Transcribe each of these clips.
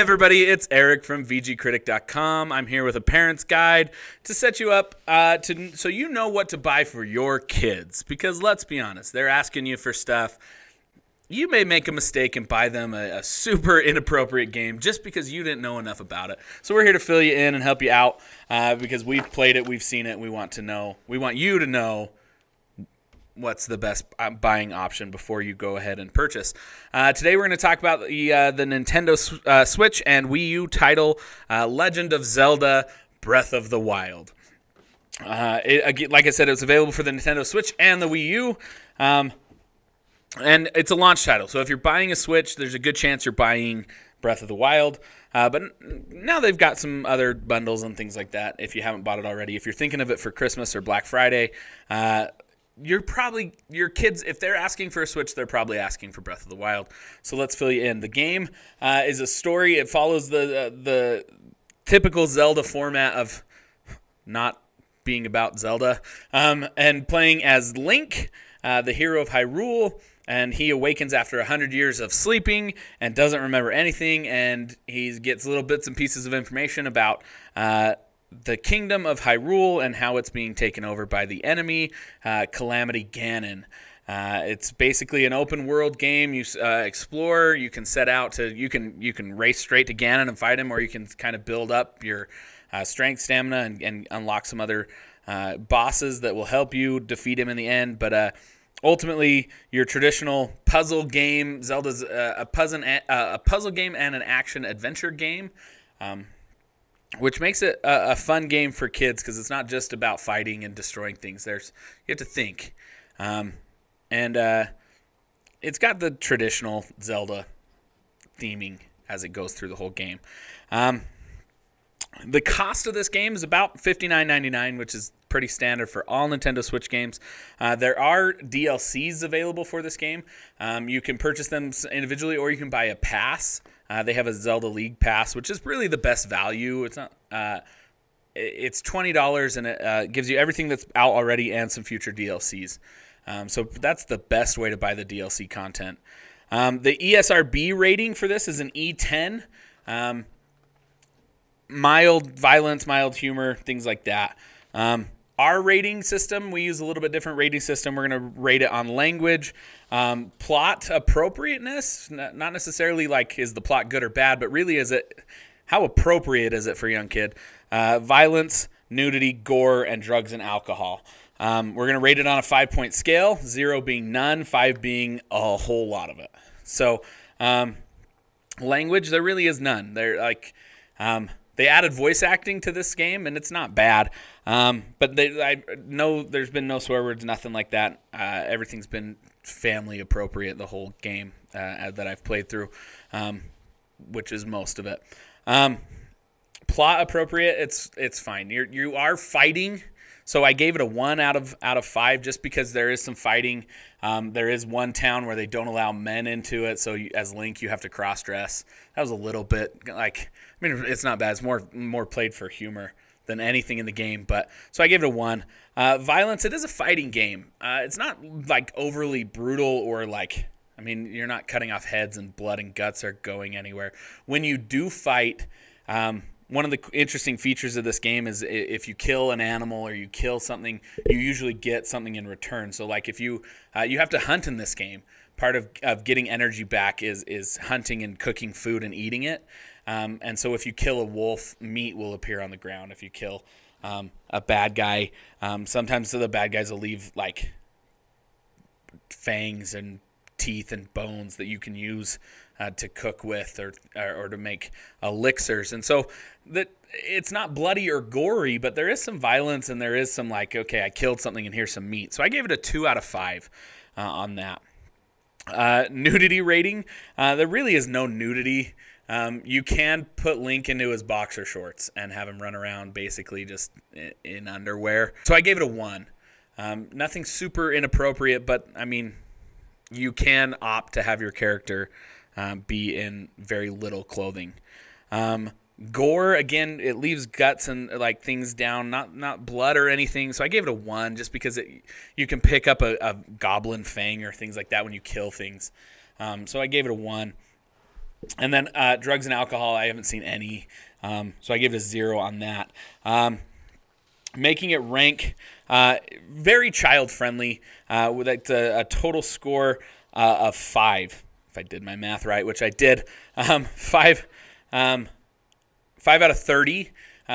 everybody, it's Erik from VGCritic.com. I'm here with a parent's guide to set you up so you know what to buy for your kids. Because let's be honest, they're asking you for stuff. You may make a mistake and buy them a super inappropriate game just because you didn't know enough about it. So we're here to fill you in and help you out because we've played it, we've seen it, we want you to know what's the best buying option before you go ahead and purchase. Today we're going to talk about the Nintendo Switch and Wii U title, Legend of Zelda Breath of the Wild. Like I said, it's available for the Nintendo Switch and the Wii U, and it's a launch title. So if you're buying a Switch, there's a good chance you're buying Breath of the Wild. But now they've got some other bundles and things like that if you haven't bought it already. If you're thinking of it for Christmas or Black Friday, your kids, if they're asking for a Switch, they're probably asking for Breath of the Wild. So let's fill you in. The game is a story. It follows the typical Zelda format of not being about Zelda, and playing as Link, the hero of Hyrule, and he awakens after 100 years of sleeping and doesn't remember anything, and he gets little bits and pieces of information about the kingdom of Hyrule and how it's being taken over by the enemy, Calamity Ganon. It's basically an open world game. You explore. You can set out to. You can race straight to Ganon and fight him, or you can kind of build up your strength, stamina, and unlock some other bosses that will help you defeat him in the end. But ultimately, your traditional puzzle game. Zelda's a puzzle game and an action adventure game. Which makes it a fun game for kids because it's not just about fighting and destroying things. You have to think. And it's got the traditional Zelda theming as it goes through the whole game. The cost of this game is about $59.99, which is pretty standard for all Nintendo Switch games. There are DLCs available for this game. You can purchase them individually, or you can buy a pass. They have a Zelda League Pass, which is really the best value. It's not. It's $20, and it gives you everything that's out already and some future DLCs. So that's the best way to buy the DLC content. The ESRB rating for this is an E10. Mild violence, mild humor, things like that. Our rating system, we use a little bit different rating system. We're going to rate it on language, plot appropriateness, not necessarily like is the plot good or bad, but really how appropriate is it for a young kid? Violence, nudity, gore, and drugs and alcohol. We're going to rate it on a 5-point scale, 0 being none, 5 being a whole lot of it. So language, there really is none. They added voice acting to this game, and it's not bad. But I know there's been no swear words, nothing like that. Everything's been family appropriate the whole game that I've played through, which is most of it. Plot appropriate, it's fine. You are fighting, so I gave it a 1 out of 5 just because there is some fighting. There is one town where they don't allow men into it, so as Link you have to cross dress. That was a little bit it's not bad. It's more played for humor than anything in the game. But so I gave it a 1. Violence, it is a fighting game. It's not like overly brutal or you're not cutting off heads and blood and guts are going anywhere. When you do fight, one of the interesting features of this game is if you kill an animal or you kill something, you usually get something in return. So like if you have to hunt in this game, part of getting energy back is hunting and cooking food and eating it. And so if you kill a wolf, meat will appear on the ground. If you kill a bad guy, sometimes the bad guys will leave like fangs and teeth and bones that you can use to cook with or to make elixirs. And so that it's not bloody or gory, but there is some violence and there is some okay, I killed something and here's some meat. So I gave it a 2 out of 5 on that. Nudity rating, there really is no nudity. You can put Link into his boxer shorts and have him run around basically just in underwear. So I gave it a 1. Nothing super inappropriate, but you can opt to have your character be in very little clothing. Gore, again, it leaves guts and things down, not blood or anything. So I gave it a 1 just because you can pick up a goblin fang or things like that when you kill things. So I gave it a 1. And then drugs and alcohol, I haven't seen any. So I gave it a 0 on that. Making it rank very child-friendly with a total score of 5, if I did my math right, which I did. 5 out of 30,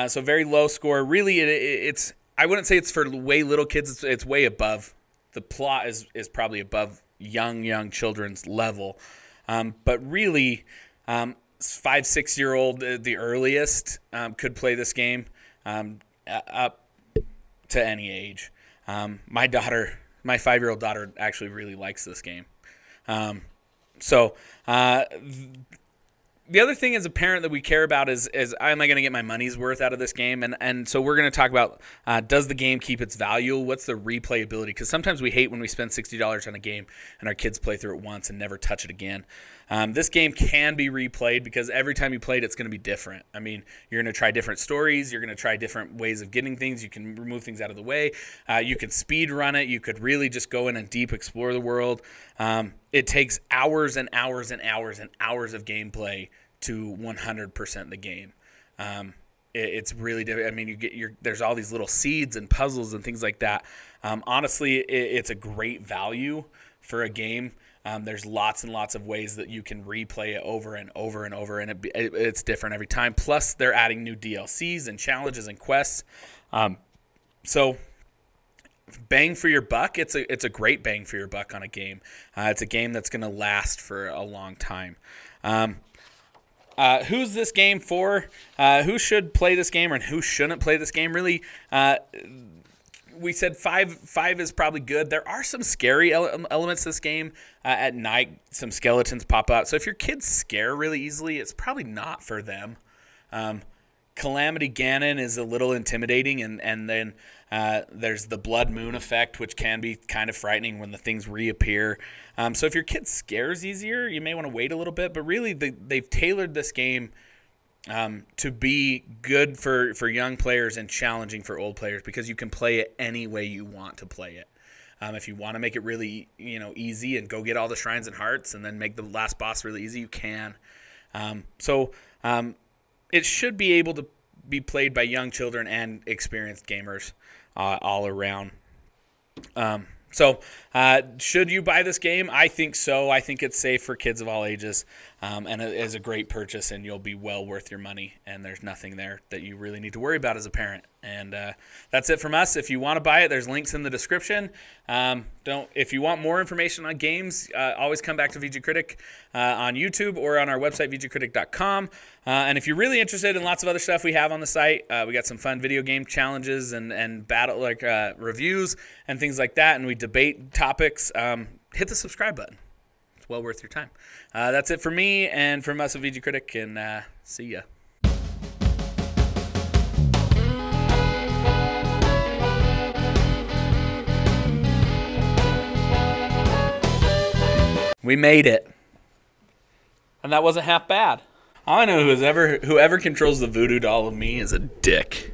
so very low score. Really, it's I wouldn't say it's for way little kids. It's way above. The plot is probably above young children's level. But really, 5-6-year-old, the earliest, could play this game up to any age. My 5-year-old daughter actually really likes this game. The other thing as a parent that we care about is am I going to get my money's worth out of this game? And so we're going to talk about, does the game keep its value? What's the replayability? Because sometimes we hate when we spend $60 on a game and our kids play through it once and never touch it again. This game can be replayed because every time you play it, it's going to be different. I mean, you're going to try different stories. You're going to try different ways of getting things. You can remove things out of the way. You could speed run it. You could really just go in and deep explore the world. It takes hours and hours and hours and hours of gameplay to 100% the game. It's really different. I mean, there's all these little seeds and puzzles and things like that. Honestly, it's a great value for a game. There's lots and lots of ways that you can replay it over and over and over, and it's different every time. Plus, they're adding new DLCs and challenges and quests. So, bang for your buck. It's a great bang for your buck on a game. It's a game that's going to last for a long time. Who's this game for? Who should play this game and who shouldn't play this game? Really, we said 5 is probably good. There are some scary elements to this game. At night, some skeletons pop out. So if your kids scare really easily, it's probably not for them. Calamity Ganon is a little intimidating, and then there's the Blood Moon effect, which can be kind of frightening when the things reappear. So if your kid scares easier, you may want to wait a little bit. But really, they've tailored this game to be good for young players and challenging for old players because you can play it any way you want to play it. If you want to make it really easy and go get all the shrines and hearts and then make the last boss really easy, you can. It should be able to be played by young children and experienced gamers all around. Should you buy this game? I think so. I think it's safe for kids of all ages, and it is a great purchase, and you'll be well worth your money, and there's nothing there that you really need to worry about as a parent. And that's it from us. If you want to buy it, there's links in the description. If you want more information on games, always come back to VGCritic on YouTube or on our website, VGCritic.com. And if you're really interested in lots of other stuff we have on the site, we got some fun video game challenges and battle reviews and things like that, and we debate topics. Hit the subscribe button. It's well worth your time. That's it for me and from us at VGCritic, and see ya. We made it. And that wasn't half bad. All I know is whoever controls the voodoo doll of me is a dick.